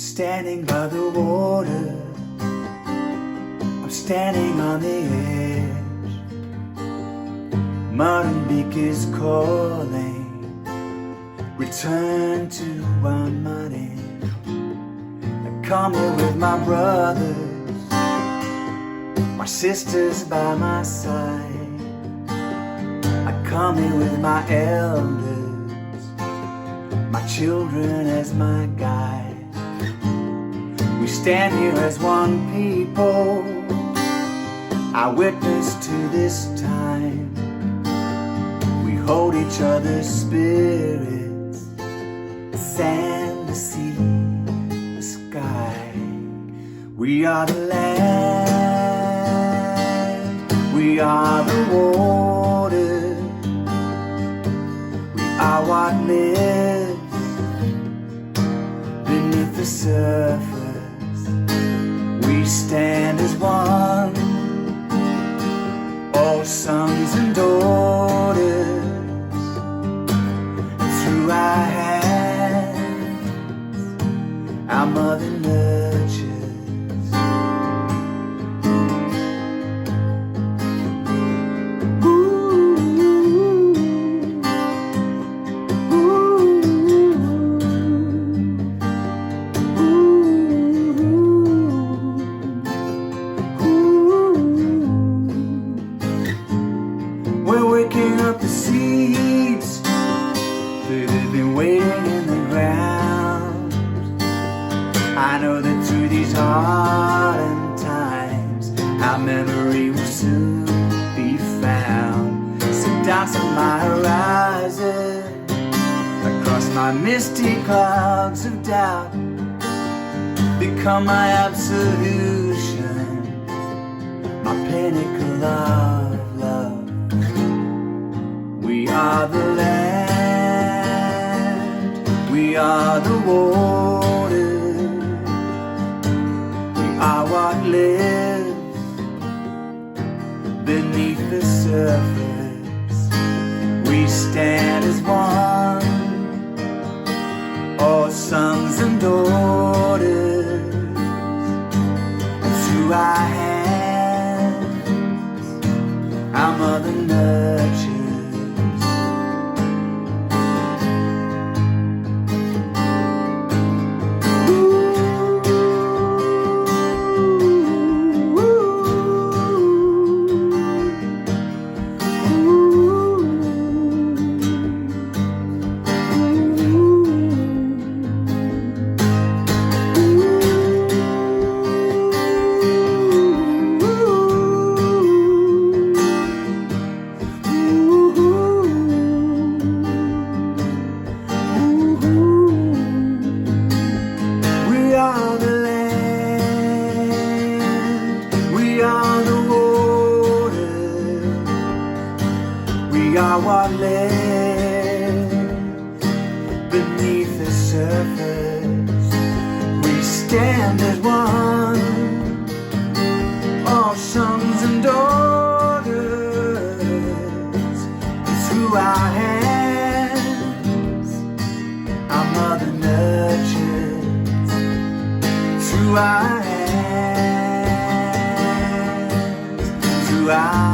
Standing by the water, I'm standing on the edge. Mozambique is calling, return to our money. I come here with my brothers, my sisters by my side. I come here with my elders, my children as my guide. We stand here as one people, eyewitness to this time. We hold each other's spirits, the sand, the sea, the sky. We are the land, we are the water, we are what lives beneath the surface. We stand as one, all sons and daughters, and through our hands, our mother nurtures. We're waking up the seeds that have been waiting in the ground. I know that through these hard times, our memory will soon be found. So dance on my horizon, across my misty clouds of doubt, become my absolution, my pinnacle of love. We are the land, we are the water, we are what lives beneath the surface. We stand as one, all sons and daughters, and through our hands, our mother nurtures. We are what lives beneath the surface. We stand as one, all sons and daughters, and through our hands, our mother nurtures. Through our hands, through our